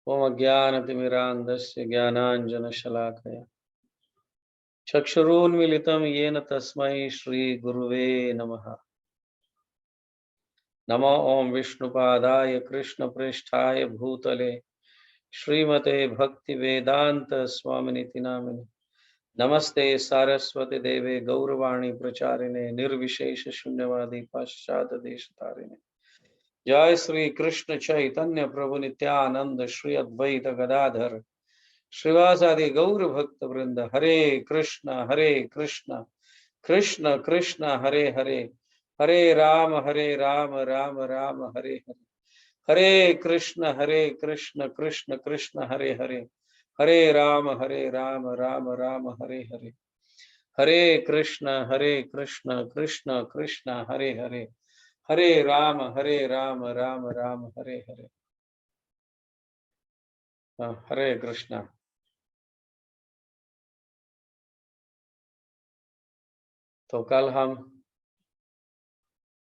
ओम अज्ञानतिमिरान्धस्य ज्ञानाञ्जनशलाकया चक्षुरुन्मीलितं येन तस्मै श्रीगुरुवे नमः। नमो ओम विष्णुपादाय कृष्णप्रेष्ठाय भूतले श्रीमते भक्तिवेदांत स्वामिनिति नामिने। नमस्ते सारस्वती देवे गौरवाणी प्रचारिणे निर्विशेष शून्यवादी पाश्चात्य देशतारिणे। जय श्री कृष्ण चैतन्य प्रभु नित्यानंद श्री अद्वैत गदाधर श्रीवासादि गौर भक्त वृंद। हरे कृष्ण कृष्ण कृष्ण हरे हरे, हरे राम राम राम हरे हरे। हरे कृष्ण कृष्ण कृष्ण हरे हरे, हरे राम राम राम हरे हरे। हरे कृष्ण कृष्ण कृष्ण हरे हरे, हरे राम राम राम हरे हरे। हरे कृष्ण। तो कल हम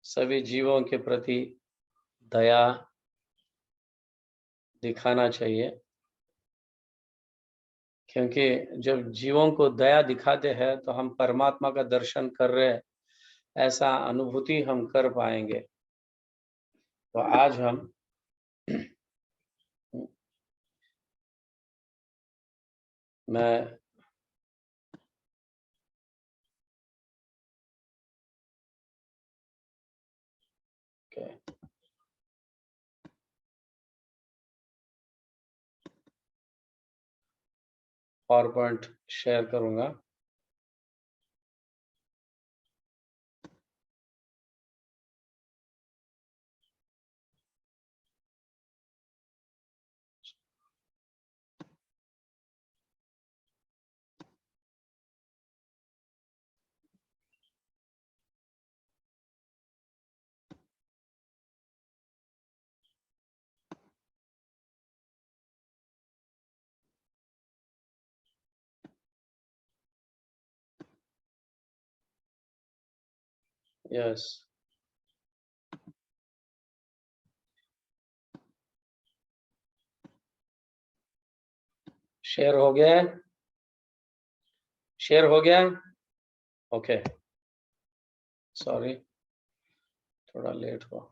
सभी जीवों के प्रति दया दिखाना चाहिए, क्योंकि जब जीवों को दया दिखाते हैं तो हम परमात्मा का दर्शन कर रहे हैं, ऐसा अनुभूति हम कर पाएंगे। तो आज हम मैं पावर पॉइंट शेयर करूंगा। यस, शेयर हो गया, शेयर हो गया। ओके, सॉरी थोड़ा लेट हुआ।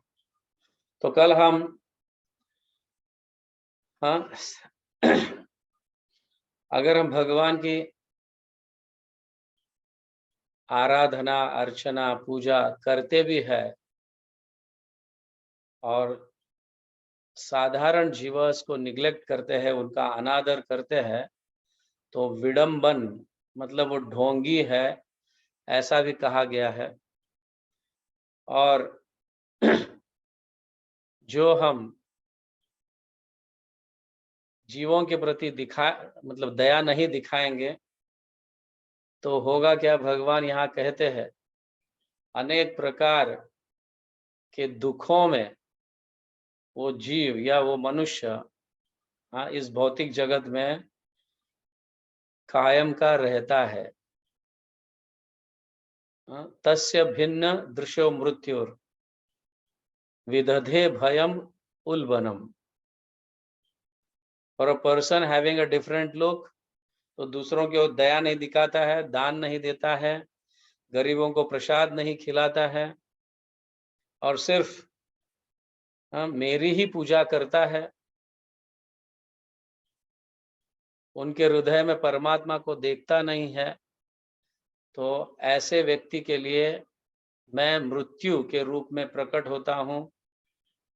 तो कल हम अगर हम भगवान की आराधना अर्चना पूजा करते भी है और साधारण जीवस को निग्लेक्ट करते हैं, उनका अनादर करते हैं, तो विडंबन मतलब वो ढोंगी है, ऐसा भी कहा गया है। और जो हम जीवों के प्रति मतलब दया नहीं दिखाएंगे तो होगा क्या। भगवान यहाँ कहते हैं अनेक प्रकार के दुखों में वो जीव या वो मनुष्य इस भौतिक जगत में कायम का रहता है। तस्य भिन्न दृश्यो मृत्युर विदधे भयम उल्बनम। For a person having a different look, तो दूसरों की ओर दया नहीं दिखाता है, दान नहीं देता है, गरीबों को प्रसाद नहीं खिलाता है और सिर्फ मेरी ही पूजा करता है, उनके हृदय में परमात्मा को देखता नहीं है, तो ऐसे व्यक्ति के लिए मैं मृत्यु के रूप में प्रकट होता हूं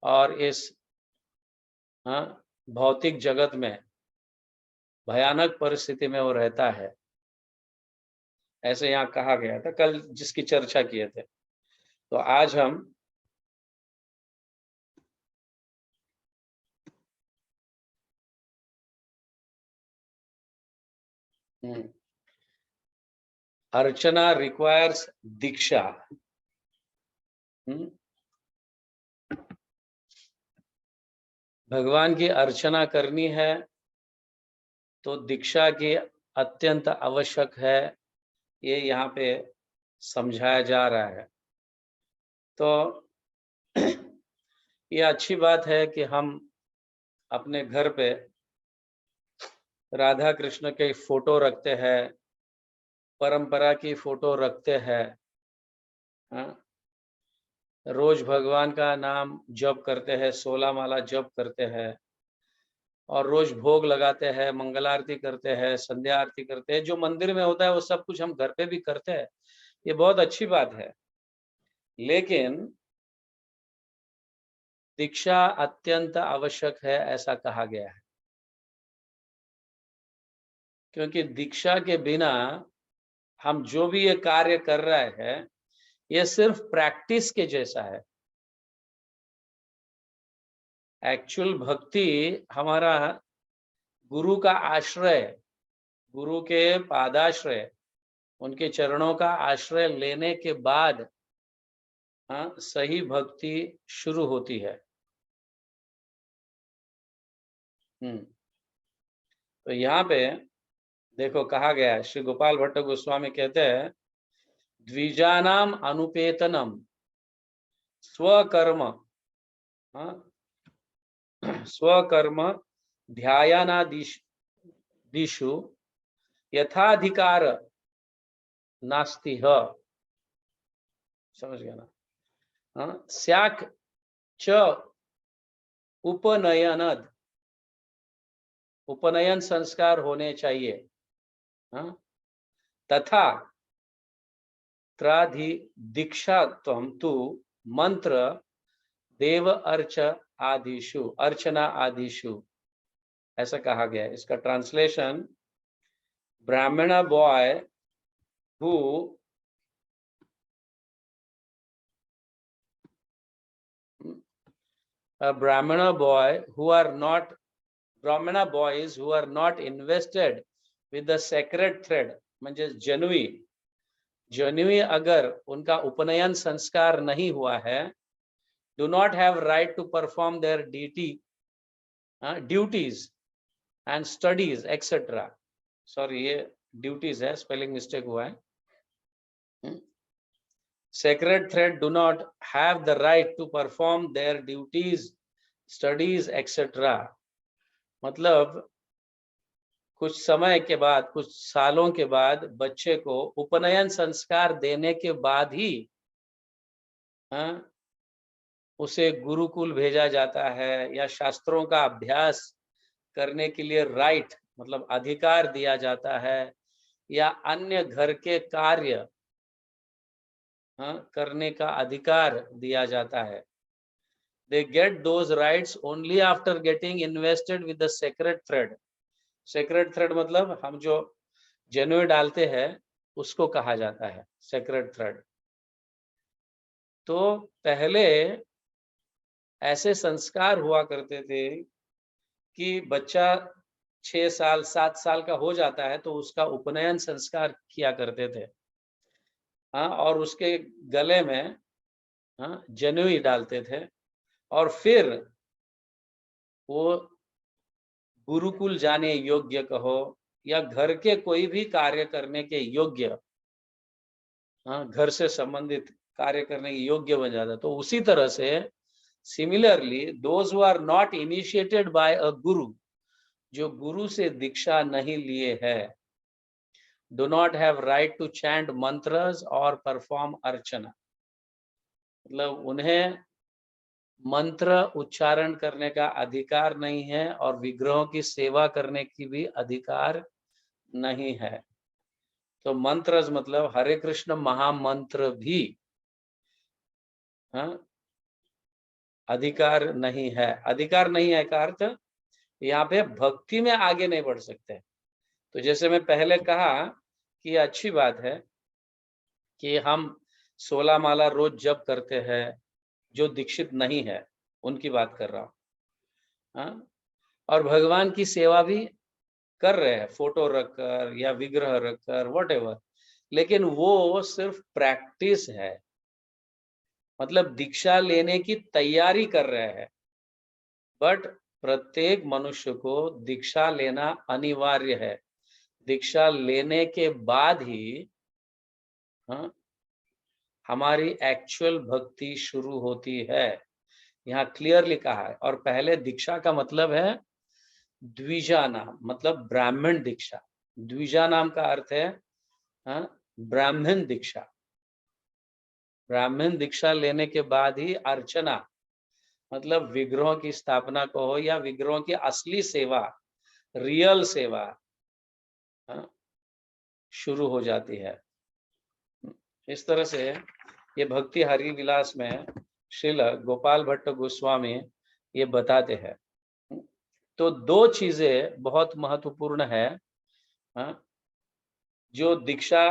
और इस भौतिक जगत में भयानक परिस्थिति में वो रहता है। ऐसे यहाँ कहा गया था कल, जिसकी चर्चा किए थे। तो आज हम अर्चना रिक्वायर्स दीक्षा। भगवान की अर्चना करनी है तो दीक्षा की अत्यंत आवश्यक है, ये यहाँ पे समझाया जा रहा है। तो ये अच्छी बात है कि हम अपने घर पे राधा कृष्ण के फोटो रखते हैं, परंपरा की फोटो रखते हैं, हाँ? रोज भगवान का नाम जप करते हैं, 16 माला जप करते हैं और रोज भोग लगाते हैं, मंगल आरती करते हैं, संध्या आरती करते हैं। जो मंदिर में होता है वो सब कुछ हम घर पे भी करते हैं, ये बहुत अच्छी बात है। लेकिन दीक्षा अत्यंत आवश्यक है, ऐसा कहा गया है, क्योंकि दीक्षा के बिना हम जो भी ये कार्य कर रहे हैं, ये सिर्फ प्रैक्टिस के जैसा है। एक्चुअल भक्ति हमारा गुरु का आश्रय, गुरु के पादाश्रय, उनके चरणों का आश्रय लेने के बाद हाँ, सही भक्ति शुरू होती है। तो यहाँ पे देखो कहा गया है, श्री गोपाल भट्ट गोस्वामी कहते हैं, द्विजानाम अनुपेतनम स्वकर्म, हाँ, स्वकर्म ध्यानादिषु यथाधिकार नास्ति ह। समझ गया ना? हाँ, स्याक च उपनयनद, उपनयन संस्कार होने चाहिए, हाँ? तथा त्राधि दीक्षात्वम तु मंत्र देव अर्च आदिषु, अर्चना आदिषु, ऐसा कहा गया है। इसका ट्रांसलेशन, ब्राह्मण boy who a Brahmana boy who are not Brahmana boys who are not invested with the sacred thread, म्हणजे जन्वी अगर उनका उपनयन संस्कार नहीं हुआ है, do not have right to perform their duties and studies etc. Sorry, ये duties है, spelling mistake हुआ है। Sacred thread do not have the right to perform their duties, studies etc. मतलब कुछ समय के बाद, कुछ सालों के बाद बच्चे को उपनयन संस्कार देने के बाद ही उसे गुरुकुल भेजा जाता है या शास्त्रों का अभ्यास करने के लिए राइट मतलब अधिकार दिया जाता है, या अन्य घर के कार्य करने का अधिकार दिया जाता है। They get those rights only after getting invested with the sacred thread. Sacred thread मतलब हम जो जनेऊ डालते हैं उसको कहा जाता है sacred thread। तो पहले ऐसे संस्कार हुआ करते थे कि बच्चा 6 साल 7 साल का हो जाता है तो उसका उपनयन संस्कार किया करते थे, और उसके गले में जनेऊ डालते थे और फिर वो गुरुकुल जाने योग्य कहो या घर के कोई भी कार्य करने के योग्य, घर से संबंधित कार्य करने के योग्य बन जाता। तो उसी तरह से similarly those who are not initiated by a guru, जो गुरु से दीक्षा नहीं लिए है, do not have right to chant mantras और परफॉर्म अर्चना, मतलब उन्हें मंत्र उच्चारण करने का अधिकार नहीं है और विग्रहों की सेवा करने की भी अधिकार नहीं है। तो मंत्र मतलब हरे कृष्ण महामंत्र भी अधिकार नहीं है। अधिकार नहीं है का अर्थ यहाँ पे भक्ति में आगे नहीं बढ़ सकते। तो जैसे मैं पहले कहा कि अच्छी बात है कि हम 16 माला रोज जप करते हैं, जो दीक्षित नहीं है उनकी बात कर रहा हूँ, और भगवान की सेवा भी कर रहे हैं फोटो रखकर या विग्रह रखकर व्हाटएवर, लेकिन वो सिर्फ प्रैक्टिस है, मतलब दीक्षा लेने की तैयारी कर रहे हैं। बट प्रत्येक मनुष्य को दीक्षा लेना अनिवार्य है। दीक्षा लेने के बाद ही हमारी एक्चुअल भक्ति शुरू होती है, यहाँ क्लियरली कहा है। और पहले दीक्षा का मतलब है द्विजा नाम मतलब ब्राह्मण दीक्षा। द्विजा नाम का अर्थ है ब्राह्मण दीक्षा। ब्राह्मण दीक्षा लेने के बाद ही अर्चना मतलब विग्रहों की स्थापना को हो या विग्रहों की असली सेवा, रियल सेवा शुरू हो जाती है। इस तरह से ये भक्ति हरि विलास में श्रील गोपाल भट्ट गोस्वामी ये बताते हैं। तो दो चीजें बहुत महत्वपूर्ण है जो दीक्षा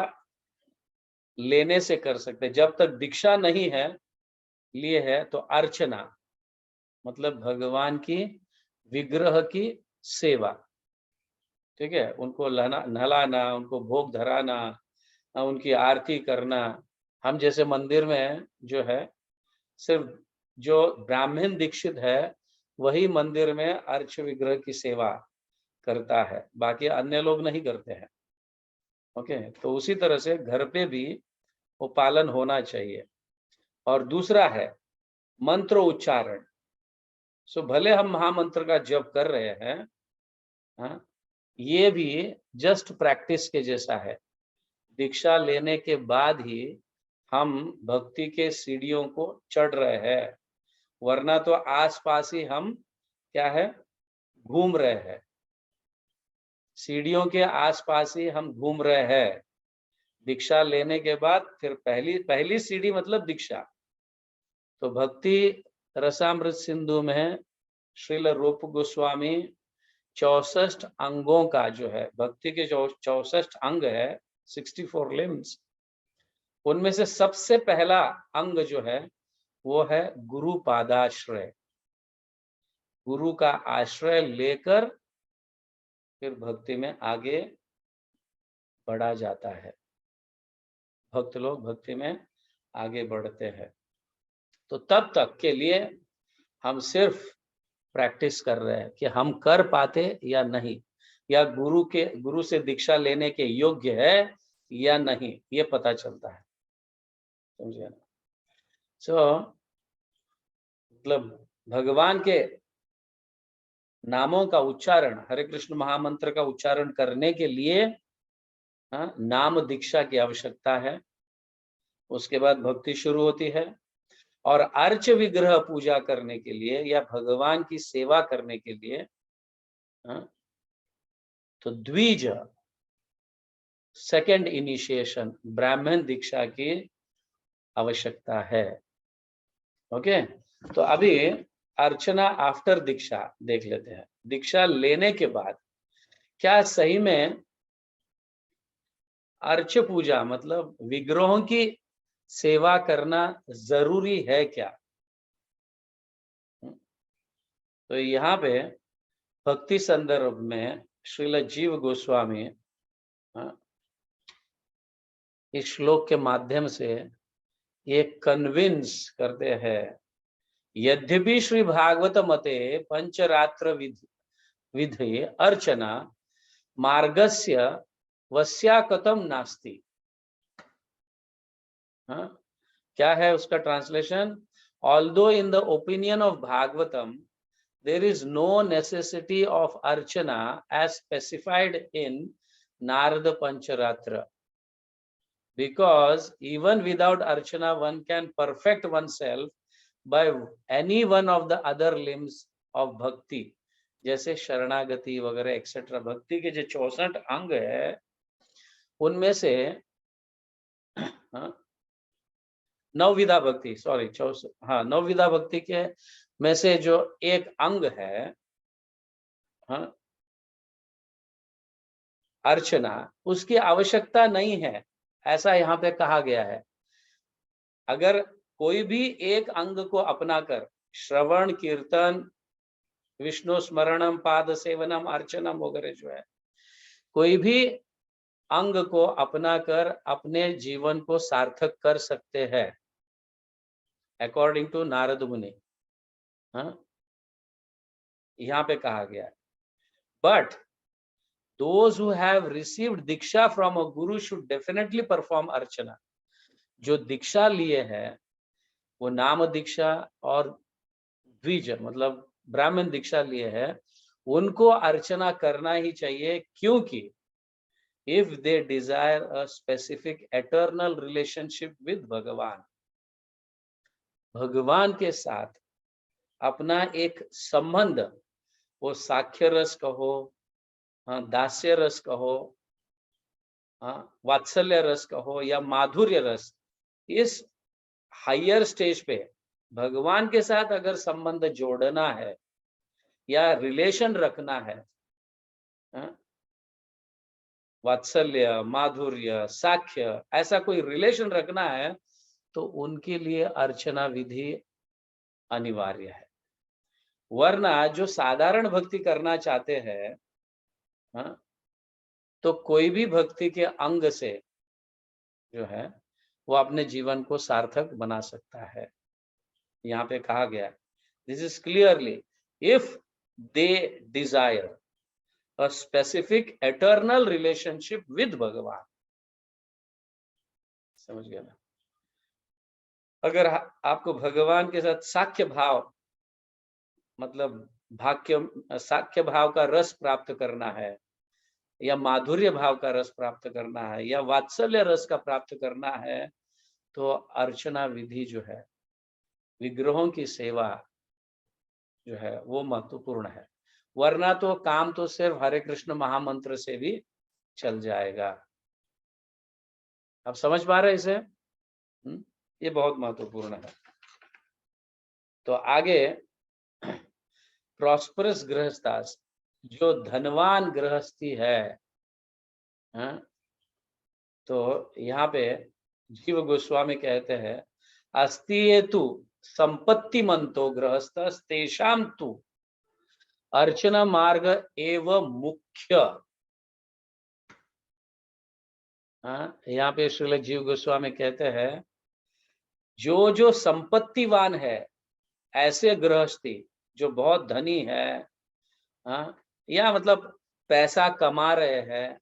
लेने से कर सकते। जब तक दीक्षा नहीं है लिए है तो अर्चना मतलब भगवान की विग्रह की सेवा, ठीक है, उनको नहलाना, उनको भोग धराना, उनकी आरती करना। हम जैसे मंदिर में जो है सिर्फ जो ब्राह्मण दीक्षित है वही मंदिर में अर्च विग्रह की सेवा करता है, बाकी अन्य लोग नहीं करते हैं। ओके, तो उसी तरह से घर पे भी वो पालन होना चाहिए। और दूसरा है मंत्र उच्चारण। सो भले हम महामंत्र का जप कर रहे हैं, ये भी जस्ट प्रैक्टिस के जैसा है। दीक्षा लेने के बाद ही हम भक्ति के सीढ़ियों को चढ़ रहे हैं, वरना तो आसपास ही हम क्या है घूम रहे हैं, सीढ़ियों के आसपास ही हम घूम रहे हैं। दीक्षा लेने के बाद फिर पहली सीढ़ी मतलब दीक्षा। तो भक्ति रसामृत सिंधु में श्रील रूप गोस्वामी 64 अंगों का जो है, भक्ति के जो 64 अंग है 64 लिम्स, उनमें से सबसे पहला अंग जो है वो है गुरु पादाश्रय। गुरु का आश्रय लेकर फिर भक्ति में आगे बढ़ा जाता है, भक्त लोग भक्ति में आगे बढ़ते हैं। तो तब तक के लिए हम सिर्फ प्रैक्टिस कर रहे हैं कि हम कर पाते या नहीं, या गुरु से दीक्षा लेने के योग्य है या नहीं, ये पता चलता है, समझे ना। मतलब भगवान के नामों का उच्चारण, हरे कृष्ण महामंत्र का उच्चारण करने के लिए नाम दीक्षा की आवश्यकता है। उसके बाद भक्ति शुरू होती है। और अर्च विग्रह पूजा करने के लिए या भगवान की सेवा करने के लिए तो द्विज सेकंड इनिशिएशन ब्राह्मण दीक्षा की आवश्यकता है। ओके, तो अभी अर्चना आफ्टर दीक्षा देख लेते हैं। दीक्षा लेने के बाद क्या सही में अर्च पूजा मतलब विग्रहों की सेवा करना जरूरी है क्या? तो यहाँ पे भक्ति संदर्भ में श्रील जीव गोस्वामी इस श्लोक के माध्यम से ये कन्विंस करते हैं, यद्यपि श्री भागवत मते पंचरात्र विधि अर्चना मार्गस्य वस्याकतम नास्ति। क्या है उसका translation? Although in the opinion of Bhagavatam there is no necessity of archana as specified in Narada Pancharatra, because even without archana one can perfect oneself by any one of the other limbs of bhakti, जैसे शरणागति वगैरह etcetera. भक्ति के जो 64 अंग है उनमें से नवविधा भक्ति, सॉरी नवविधा भक्ति के में से जो एक अंग है अर्चना, उसकी आवश्यकता नहीं है, ऐसा यहाँ पे कहा गया है। अगर कोई भी एक अंग को अपनाकर श्रवण कीर्तन विष्णु स्मरणम पाद सेवनम अर्चनम वगैरह जो है, कोई भी अंग को अपनाकर अपने जीवन को सार्थक कर सकते हैं अकॉर्डिंग टू नारद मुनि, यहाँ पे कहा गया है। But those who have received diksha from a guru should definitely perform archana। जो दीक्षा लिए है वो नाम दीक्षा और द्विज मतलब ब्राह्मण दीक्षा लिए है, उनको अर्चना करना ही चाहिए, क्योंकि if they desire a specific eternal relationship with Bhagwan, भगवान के साथ अपना एक संबंध, वो साख्य रस कहो, दास्य रस कहो, वात्सल्य रस कहो या माधुर्य रस, इस हायर स्टेज पे भगवान के साथ अगर संबंध जोड़ना है या रिलेशन रखना है, वात्सल्य, माधुर्य, साख्य, ऐसा कोई रिलेशन रखना है, तो उनके लिए अर्चना विधि अनिवार्य है। वरना जो साधारण भक्ति करना चाहते हैं, तो कोई भी भक्ति के अंग से जो है वो अपने जीवन को सार्थक बना सकता है। यहाँ पे कहा गया, this is clearly if they desire a specific eternal relationship with Bhagwan. समझ गया ना? अगर आपको भगवान के साथ साख्य भाव, मतलब साख्य भाव का रस प्राप्त करना है, या माधुर्य भाव का रस प्राप्त करना है, या वात्सल्य रस का प्राप्त करना है, तो अर्चना विधि जो है, विग्रहों की सेवा जो है वो महत्वपूर्ण है। वरना तो काम तो सिर्फ हरे कृष्ण महामंत्र से भी चल जाएगा। आप समझ पा रहे इसे? ये बहुत महत्वपूर्ण है। तो आगे प्रॉस्परस गृहस्थास, जो धनवान गृहस्थी है, तो यहाँ पे जीव गोस्वामी कहते हैं, अस्तियेतु संपत्ति मंतो गृहस्थ तेषाम तु अर्चना मार्ग एवं मुख्य। यहाँ पे श्रील जीव गोस्वामी कहते हैं, जो जो संपत्तिवान है, ऐसे गृहस्थी जो बहुत धनी है, या मतलब पैसा कमा रहे हैं,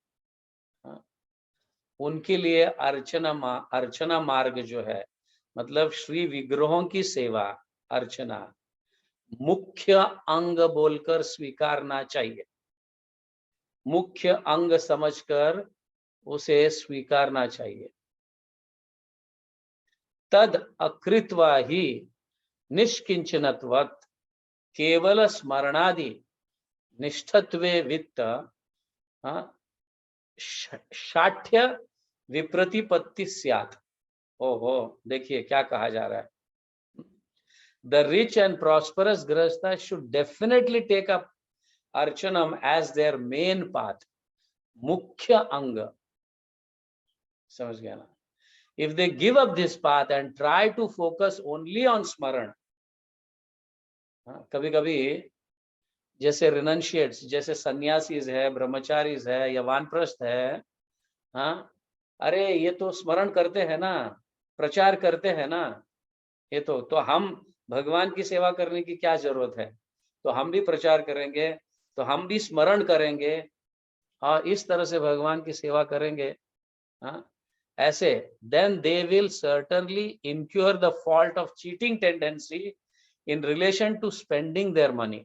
उनके लिए अर्चना मार्ग जो है, मतलब श्री विग्रहों की सेवा, अर्चना मुख्य अंग बोलकर स्वीकारना चाहिए। मुख्य अंग समझकर उसे स्वीकारना चाहिए। तद अकृत्वा ही निष्किंचनत्वत् केवल स्मरणादि निष्ठत्वे वित्त शाठ्य विप्रतिपत्ति स्यात्। ओहो, देखिए क्या कहा जा रहा है। The rich and prosperous grahastha should definitely take up archanam as their main path, mukhya anga. समझ गया ना? If they give up this path and try to focus only on स्मरण, कभी कभी जैसे रिनंशिएट्स, जैसे सन्यासीज है, ब्रह्मचारीज है या वानप्रस्थ है, अरे ये तो स्मरण करते हैं ना, प्रचार करते हैं ना, ये तो हम भगवान की सेवा करने की क्या जरूरत है, तो हम भी प्रचार करेंगे, तो हम भी स्मरण करेंगे, इस तरह से भगवान की सेवा करेंगे, ऐसे, then they will certainly incur the fault of cheating tendency in relation to spending their money.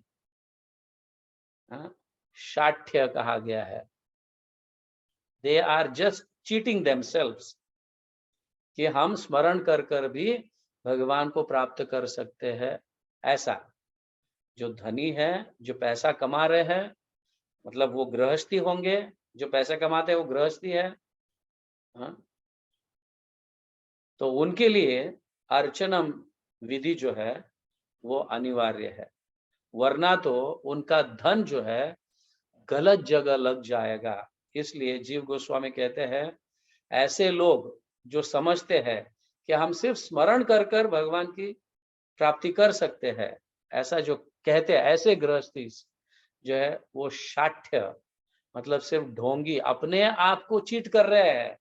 शाठ्य कहा गया है, they are just cheating themselves, कि हम स्मरण कर कर भी भगवान को प्राप्त कर सकते हैं। ऐसा जो धनी है, जो पैसा कमा रहे हैं, मतलब वो गृहस्थी होंगे, जो पैसा कमाते हैं वो गृहस्थी है, तो उनके लिए अर्चनम विधि जो है वो अनिवार्य है। वरना तो उनका धन जो है गलत जगह लग जाएगा। इसलिए जीव गोस्वामी कहते हैं, ऐसे लोग जो समझते हैं कि हम सिर्फ स्मरण कर कर भगवान की प्राप्ति कर सकते हैं, ऐसा जो कहते हैं, ऐसे गृहस्थी जो है वो शाठ्य, मतलब सिर्फ ढोंगी, अपने आप को चीट कर रहे हैं,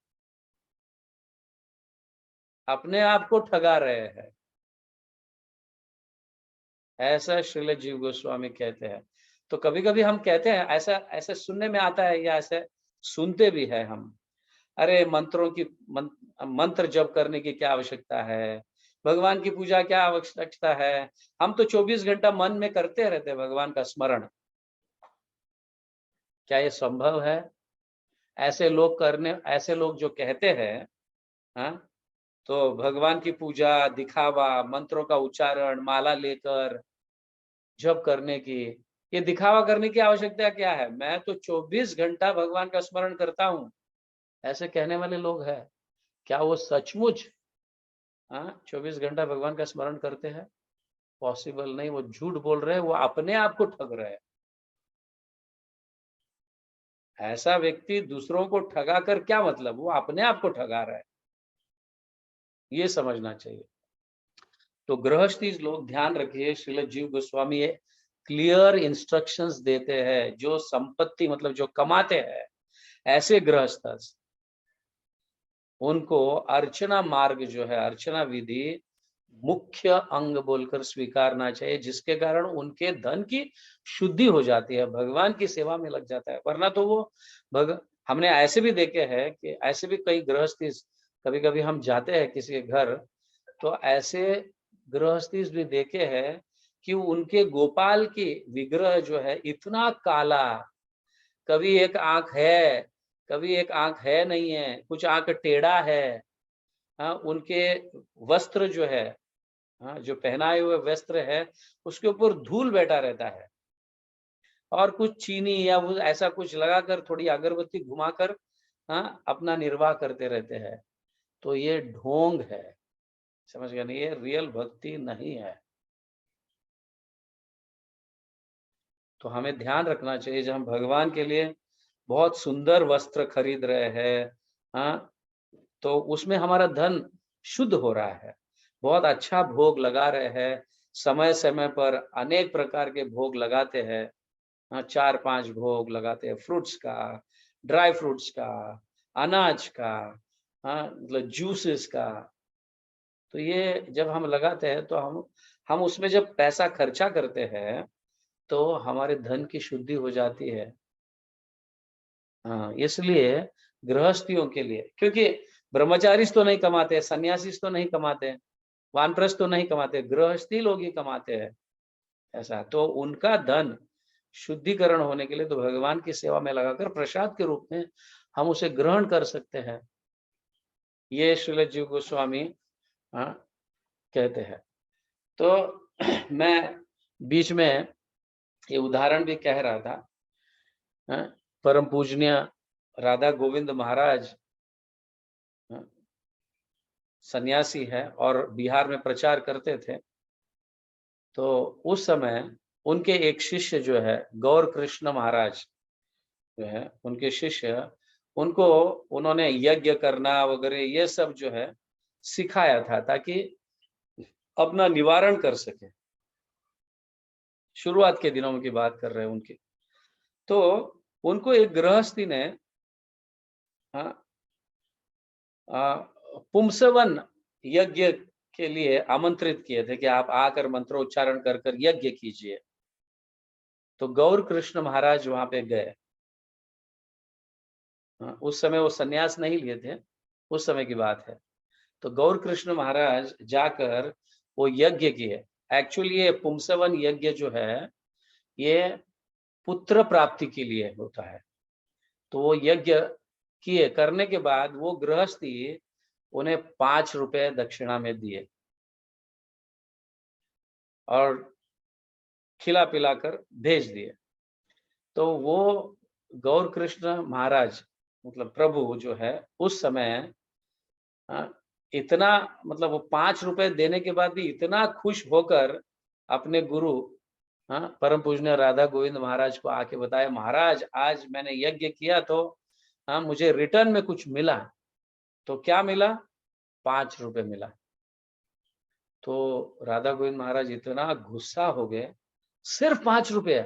अपने आप को ठगा रहे हैं, ऐसा श्रील जीव गोस्वामी कहते हैं। तो कभी कभी हम कहते हैं, ऐसा ऐसा सुनने में आता है या ऐसे सुनते भी है हम, अरे मंत्रों की मंत्र जप करने की क्या आवश्यकता है, भगवान की पूजा क्या आवश्यकता है, हम तो 24 घंटा मन में करते रहते हैं भगवान का स्मरण। क्या ये संभव है? ऐसे लोग जो कहते हैं, हाँ, तो भगवान की पूजा, दिखावा, मंत्रों का उच्चारण, माला लेकर जप करने की, ये दिखावा करने की आवश्यकता क्या है? मैं तो 24 घंटा भगवान का स्मरण करता हूँ, ऐसे कहने वाले लोग हैं। क्या वो सचमुच 24 घंटा भगवान का स्मरण करते हैं? पॉसिबल नहीं, वो झूठ बोल रहे हैं, वो अपने आप को ठग रहे हैं। ऐसा व्यक्ति दूसरों को ठगा कर क्या मतलब? वो अपने आप को ठगा रहा है, ये समझना चाहिए। तो गृहस्थी लोग ध्यान रखिए, श्रील जीव गोस्वामी ये क्लियर इंस्ट्रक्शंस देते हैं। जो संपत्ति मतलब जो कमाते हैं ऐसे गृहस्थ, उनको अर्चना मार्ग जो है, अर्चना विधि मुख्य अंग बोलकर स्वीकारना चाहिए, जिसके कारण उनके धन की शुद्धि हो जाती है, भगवान की सेवा में लग जाता है। वरना तो वो हमने ऐसे भी देखे हैं कि ऐसे भी कई गृहस्थी, कभी कभी हम जाते हैं किसी के घर, तो ऐसे गृहस्थी भी देखे हैं कि उनके गोपाल की विग्रह जो है इतना काला, कभी एक आंख है, कभी एक आंख है नहीं है, कुछ आंख टेढ़ा है। उनके वस्त्र जो है, जो पहनाए हुए वस्त्र है, उसके ऊपर धूल बैठा रहता है, और कुछ चीनी या वो ऐसा कुछ लगाकर थोड़ी अगरबत्ती घुमाकर अपना निर्वाह करते रहते हैं। तो ये ढोंग है, समझ गए नहीं? ये रियल भक्ति नहीं है। तो हमें ध्यान रखना चाहिए, जब हम भगवान के लिए बहुत सुंदर वस्त्र खरीद रहे हैं, तो उसमें हमारा धन शुद्ध हो रहा है, बहुत अच्छा भोग लगा रहे हैं, समय समय पर अनेक प्रकार के भोग लगाते हैं, 4-5 भोग लगाते हैं, फ्रूट्स का, ड्राई फ्रूट्स का, अनाज का, मतलब जूसेस का। तो ये जब हम लगाते हैं तो हम उसमें जब पैसा खर्चा करते हैं तो हमारे धन की शुद्धि हो जाती है। इसलिए गृहस्थियों के लिए, क्योंकि ब्रह्मचारी तो नहीं कमाते, सन्यासी तो नहीं कमाते, वानप्रस्थ तो नहीं कमाते, गृहस्थी लोग ही कमाते हैं। ऐसा तो उनका धन शुद्धिकरण होने के लिए तो भगवान की सेवा में लगाकर प्रसाद के रूप में हम उसे ग्रहण कर सकते हैं। ये श्रील जीव गोस्वामी कहते हैं। तो मैं बीच में ये उदाहरण भी कह रहा था, परम पूजनीय राधा गोविंद महाराज सन्यासी है और बिहार में प्रचार करते थे। तो उस समय उनके एक शिष्य जो है गौर कृष्ण महाराज जो है, उनके शिष्य, उनको उन्होंने यज्ञ करना वगैरह ये सब जो है सिखाया था, ताकि अपना निवारण कर सके। शुरुआत के दिनों की बात कर रहे हैं उनकी। तो उनको एक गृहस्थी ने पुंसवन यज्ञ के लिए आमंत्रित किए थे कि आप आकर मंत्रोच्चारण कर कर यज्ञ कीजिए। तो गौर कृष्ण महाराज वहां पे गए। उस समय वो सन्यास नहीं लिए थे, उस समय की बात है। तो गौर कृष्ण महाराज जाकर वो यज्ञ किए। एक्चुअली ये पुंसवन यज्ञ जो है ये पुत्र प्राप्ति के लिए होता है। तो वो यज्ञ किए, करने के बाद वो गृहस्थी उन्हें 5 रुपए दक्षिणा में दिए और खिला पिलाकर भेज दिए। तो वो गौर कृष्ण महाराज मतलब प्रभु जो है उस समय इतना, मतलब वो 5 रुपए देने के बाद भी इतना खुश होकर अपने गुरु परम पूजनीय राधा गोविंद महाराज को आके बताया, महाराज आज मैंने यज्ञ किया तो मुझे रिटर्न में कुछ मिला। तो क्या मिला? 5 रुपए मिला। तो राधा गोविंद महाराज इतना गुस्सा हो गए, सिर्फ 5 रुपए।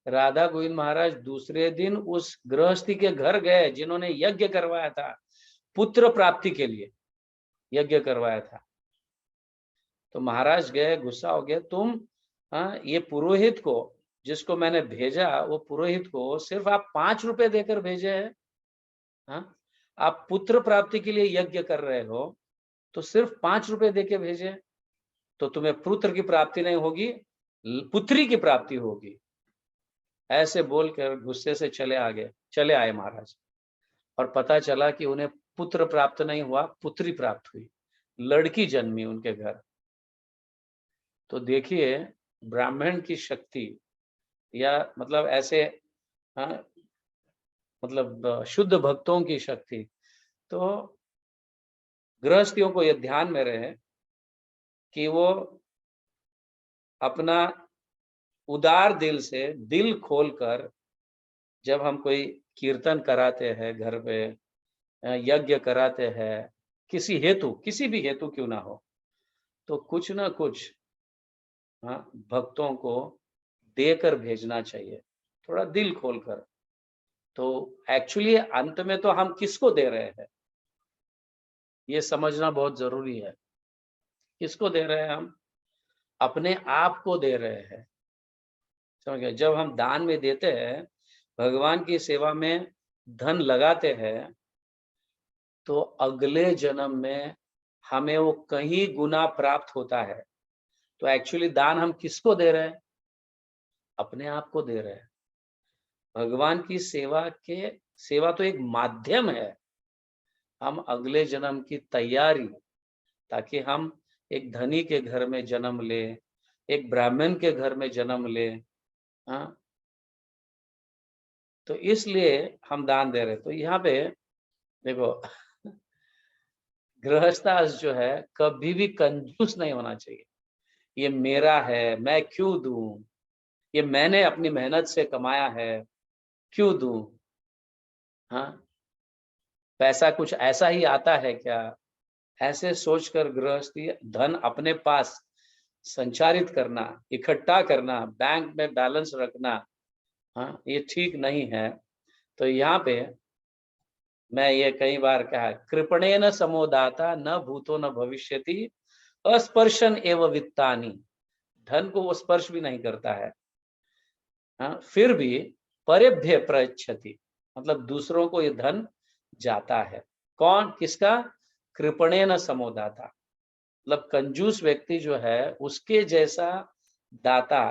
राधा गोविंद महाराज दूसरे दिन उस गृहस्थी के घर गए जिन्होंने यज्ञ करवाया था, पुत्र प्राप्ति के लिए यज्ञ करवाया था। तो महाराज गए, गुस्सा हो गया, तुम ये पुरोहित को, जिसको मैंने भेजा, वो पुरोहित को सिर्फ आप 5 रुपए देकर भेजे हैं। आप पुत्र प्राप्ति के लिए यज्ञ कर रहे हो तो सिर्फ 5 रुपए देके भेजे, तो तुम्हें पुत्र की प्राप्ति नहीं होगी, पुत्री की प्राप्ति होगी। ऐसे बोलकर गुस्से से चले आए महाराज। और पता चला कि उन्हें पुत्र प्राप्त नहीं हुआ, पुत्री प्राप्त हुई, लड़की जन्मी उनके घर। तो देखिए ब्राह्मण की शक्ति, या मतलब ऐसे, हाँ, मतलब शुद्ध भक्तों की शक्ति। तो गृहस्थियों को यह ध्यान में रहे कि वो अपना उदार दिल से, दिल खोलकर, जब हम कोई कीर्तन कराते हैं घर पे, यज्ञ कराते हैं, किसी भी हेतु क्यों ना हो, तो कुछ ना कुछ, हाँ, भक्तों को देकर भेजना चाहिए, थोड़ा दिल खोलकर। तो एक्चुअली अंत में तो हम किसको दे रहे हैं, ये समझना बहुत जरूरी है। किसको दे रहे हैं हम? अपने आप को दे रहे हैं। समझ गए? जब हम दान में देते हैं, भगवान की सेवा में धन लगाते हैं, तो अगले जन्म में हमें वो कहीं गुना प्राप्त होता है। तो एक्चुअली दान हम किसको दे रहे हैं? अपने आप को दे रहे हैं। भगवान की सेवा तो एक माध्यम है, हम अगले जन्म की तैयारी, ताकि हम एक धनी के घर में जन्म ले, एक ब्राह्मण के घर में जन्म ले, हाँ, तो इसलिए हम दान दे रहे हैं। तो यहाँ पे देखो गृहस्थाश्रम जो है कभी भी कंजूस नहीं होना चाहिए। ये मेरा है, मैं क्यों दूं, ये मैंने अपनी मेहनत से कमाया है, क्यों दूं, हाँ, पैसा कुछ ऐसा ही आता है क्या? ऐसे सोचकर गृहस्थी धन अपने पास संचारित करना, इकट्ठा करना, बैंक में बैलेंस रखना, हाँ, ये ठीक नहीं है। तो यहाँ पे मैं ये कई बार कहा, कृपणेन समोदाता न भूतो न भविष्यति, अस्पर्शन एव वित्तानि। धन को वो स्पर्श भी नहीं करता है, हाँ, फिर भी परेभ्य प्रयच्छति, मतलब दूसरों को ये धन जाता है। कौन? किसका? कृपणेन समोदाता, मतलब कंजूस व्यक्ति जो है उसके जैसा दाता,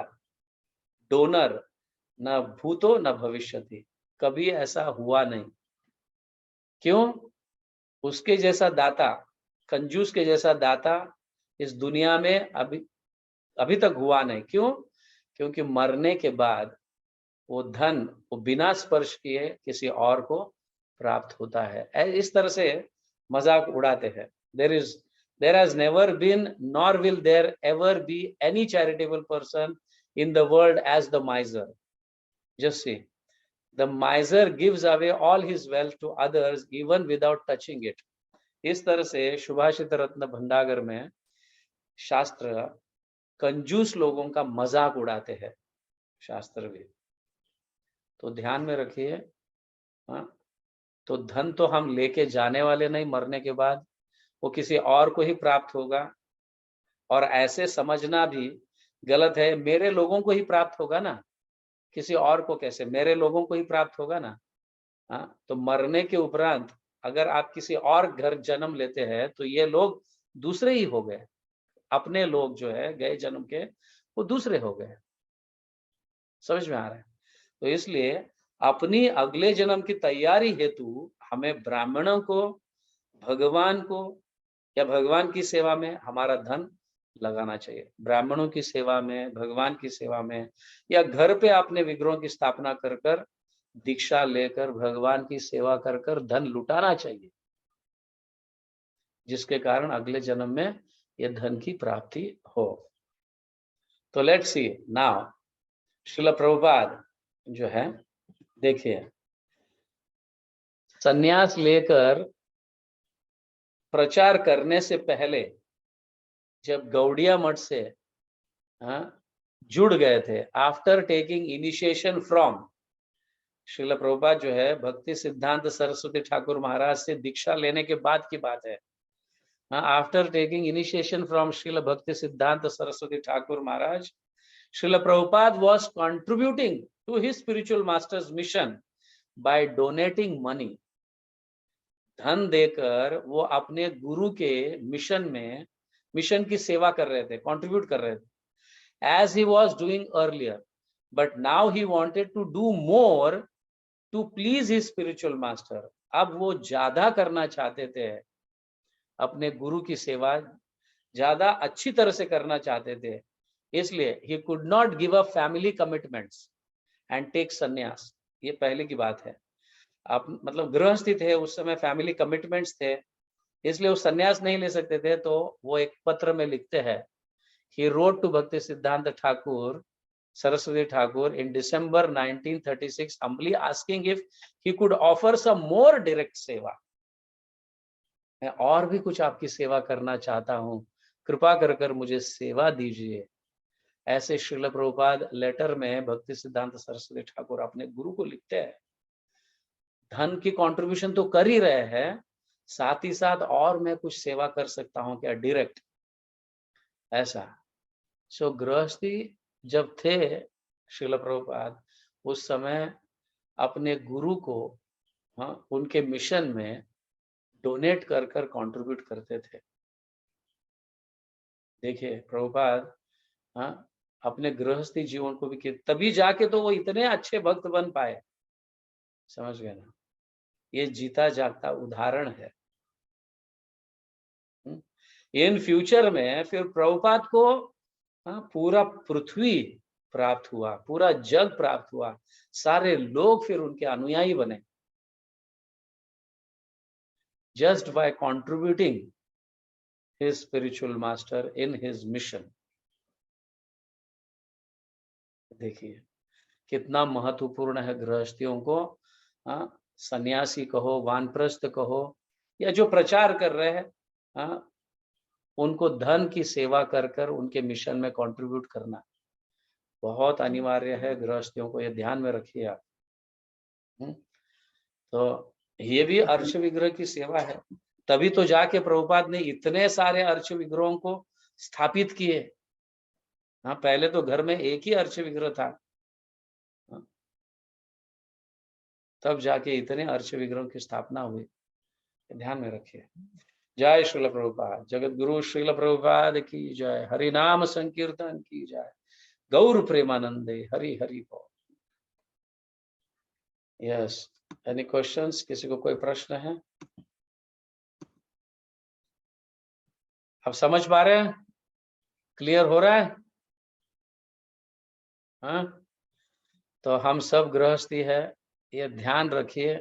डोनर, न भूतो न भविष्यति, कभी ऐसा हुआ नहीं। क्यों? उसके जैसा दाता, कंजूस के जैसा दाता इस दुनिया में अभी तक हुआ नहीं। क्यों? क्योंकि मरने के बाद वो धन वो बिना स्पर्श किए किसी और को प्राप्त होता है। इस तरह से मजाक उड़ाते हैं। there has never been, nor will there ever be, any charitable person in the world as the miser. Just see, the miser gives away all his wealth to others even without touching it. इस तरह से सुभाषित रत्न भंडागर में शास्त्र कंजूस लोगों का मजाक उड़ाते हैं, शास्त्र भी। तो ध्यान में रखिए, हाँ, तो धन तो हम लेके जाने वाले नहीं, मरने के बाद वो किसी और को ही प्राप्त होगा। और ऐसे समझना भी गलत है, मेरे लोगों को ही प्राप्त होगा ना, किसी और को कैसे? मेरे लोगों को ही प्राप्त होगा ना, हाँ। तो मरने के उपरांत अगर आप किसी और घर जन्म लेते हैं तो ये लोग दूसरे ही हो गए, अपने लोग जो है गए जन्म के वो दूसरे हो गए। समझ में आ रहा है? तो इसलिए अपनी अगले जन्म की तैयारी हेतु हमें ब्राह्मणों को, भगवान को, या भगवान की सेवा में हमारा धन लगाना चाहिए। ब्राह्मणों की सेवा में, भगवान की सेवा में, या घर पे अपने विग्रहों की स्थापना कर कर, दीक्षा लेकर, भगवान की सेवा कर कर धन लुटाना चाहिए, जिसके कारण अगले जन्म में यह धन की प्राप्ति हो। तो let's see now, Srila Prabhupada जो है, देखिए, सन्यास लेकर प्रचार करने से पहले जब गौड़िया मठ से, हाँ, जुड़ गए थे, after taking initiation from, Srila Prabhupada जो है भक्ति सिद्धांत सरस्वती ठाकुर महाराज से दीक्षा लेने के बाद की बात है। After taking initiation from Srila भक्ति सिद्धांत सरस्वती ठाकुर महाराज, Srila Prabhupada was contributing to his spiritual master's mission by donating money. धन देकर वो अपने गुरु के मिशन की सेवा कर रहे थे, कंट्रीब्यूट कर रहे थे, as he was doing earlier. but now he wanted to do more to please his spiritual master. अब वो ज्यादा करना चाहते थे, अपने गुरु की सेवा ज्यादा अच्छी तरह से करना चाहते थे, इसलिए he could not give up family commitments and take संन्यास। ये पहले की बात है। आप मतलब गृहस्थी थे उस समय, फैमिली कमिटमेंट्स थे, इसलिए वो संन्यास नहीं ले सकते थे। तो वो एक पत्र में लिखते हैं, he wrote to भक्ति सिद्धांत Thakur, Saraswati Thakur in December 1936 humbly asking if he could offer some more direct सेवा। मैं और भी कुछ आपकी सेवा करना चाहता हूँ, कृपा कर कर मुझे सेवा दीजिए। ऐसे श्रील प्रभुपाद लेटर में भक्ति सिद्धांत सरस्वती ठाकुर अपने गुरु को लिखते हैं। धन की कंट्रीब्यूशन तो कर ही रहे हैं, साथ ही साथ और मैं कुछ सेवा कर सकता हूँ क्या डायरेक्ट, ऐसा। सो गृहस्थी जब थे श्रील प्रभुपाद, उस समय अपने गुरु को उनके मिशन में डोनेट कर कर कंट्रीब्यूट करते थे। देखिए प्रभुपाद अपने गृहस्थी जीवन को भी, तभी जाके तो वो इतने अच्छे भक्त बन पाए, समझ गए ना। ये जीता जागता उदाहरण है। इन फ्यूचर में फिर प्रभुपाद को पूरा पृथ्वी प्राप्त हुआ, पूरा जग प्राप्त हुआ, सारे लोग फिर उनके अनुयायी बने, just by contributing his spiritual master in his mission। देखिए कितना महत्वपूर्ण है गृहस्थियों को, सन्यासी कहो, वानप्रस्थ कहो, या जो प्रचार कर रहे हैं, उनको धन की सेवा कर कर उनके मिशन में कंट्रीब्यूट करना बहुत अनिवार्य है गृहस्थियों को, ये ध्यान में रखिए आप। तो ये भी अर्च विग्रह की सेवा है, तभी तो जाके प्रभुपाद ने इतने सारे अर्च विग्रहों को स्थापित किए। पहले तो घर में एक ही अर्च विग्रह था, तब जाके इतने अर्च विग्रहों की स्थापना हुई, ध्यान में रखिए। जय श्रील प्रभुपाद, जगत गुरु श्रील प्रभुपाद की जय, हरि नाम संकीर्तन की जय, गौर प्रेमानंदे, हरि हरि बोल। Yes, any questions? किसी को कोई प्रश्न है? आप समझ पा रहे हैं? क्लियर हो रहा है? तो हम सब गृहस्थी है, ये ध्यान रखिए।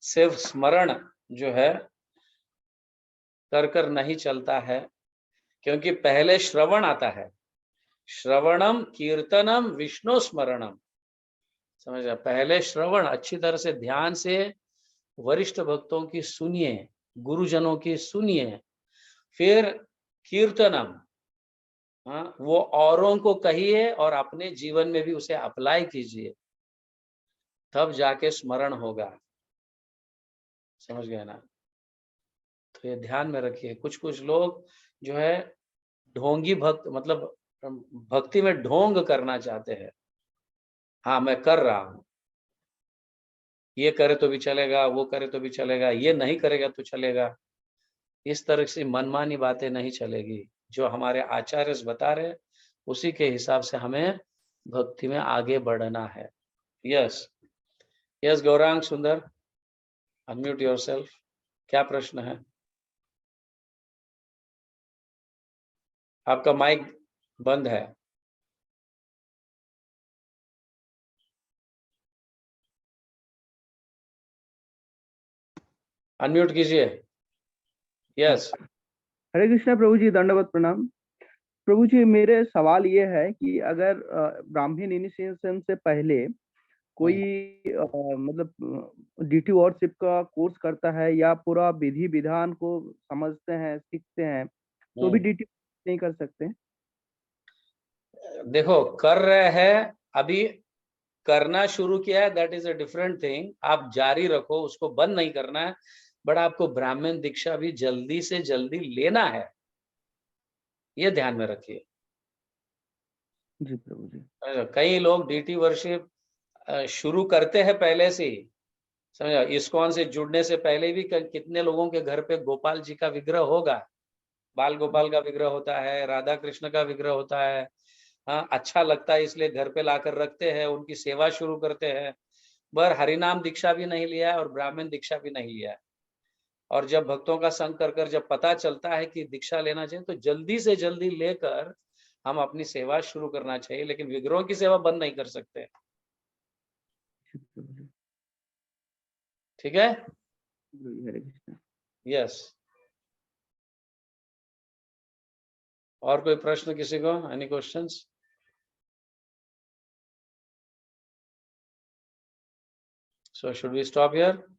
सिर्फ स्मरण जो है कर कर नहीं चलता है, क्योंकि पहले श्रवण आता है, श्रवणम कीर्तनम विष्णु स्मरणम, समझ रहे? पहले श्रवण अच्छी तरह से ध्यान से वरिष्ठ भक्तों की सुनिए, गुरुजनों की सुनिए, फिर कीर्तनम, वो औरों को कहिए और अपने जीवन में भी उसे अप्लाई कीजिए, तब जाके स्मरण होगा, समझ गए ना। तो ये ध्यान में रखिए। कुछ कुछ लोग जो है ढोंगी भक्त, मतलब भक्ति में ढोंग करना चाहते हैं। हाँ मैं कर रहा हूं, ये करे तो भी चलेगा, वो करे तो भी चलेगा, ये नहीं करेगा तो चलेगा। इस तरह से मनमानी बातें नहीं चलेगी। जो हमारे आचार्य बता रहे उसी के हिसाब से हमें भक्ति में आगे बढ़ना है। यस यस गौरांग सुंदर, अनम्यूट योरसेल्फ। क्या प्रश्न है? आपका माइक बंद है। अनम्यूट कीजिए। यस। हरे कृष्णा प्रभु जी, दंडवत प्रणाम। प्रभु जी मेरे सवाल ये है कि अगर ब्राह्मण इनिशिएशन से पहले कोई मतलब डीटी वॉरशिप का कोर्स करता है या पूरा विधि विधान को समझते हैं, सीखते हैं, तो भी डीटी नहीं कर सकते? देखो कर रहे हैं, अभी करना शुरू किया है, that is a different thing. आप जारी रखो, उसको बंद नहीं करना है, बट आपको ब्राह्मण दीक्षा भी जल्दी से जल्दी लेना है, ये ध्यान में रखिए। जी प्रभु जी। कई लोग डीटी वर्शिप शुरू करते हैं पहले से ही, समझा। इस्कॉन से जुड़ने से पहले भी कितने लोगों के घर पे गोपाल जी का विग्रह होगा, बाल गोपाल का विग्रह होता है, राधा कृष्ण का विग्रह होता है, हाँ, अच्छा लगता है इसलिए घर पे लाकर रखते हैं, उनकी सेवा शुरू करते हैं। पर हरिनाम दीक्षा भी नहीं लिया है और ब्राह्मण दीक्षा भी नहीं लिया है। और जब भक्तों का संग कर कर जब पता चलता है कि दीक्षा लेना चाहिए, तो जल्दी से जल्दी लेकर हम अपनी सेवा शुरू करना चाहिए, लेकिन विग्रहों की सेवा बंद नहीं कर सकते। ठीक है? हरे कृष्ण। यस। और कोई प्रश्न किसी को? Any questions? So should we stop here?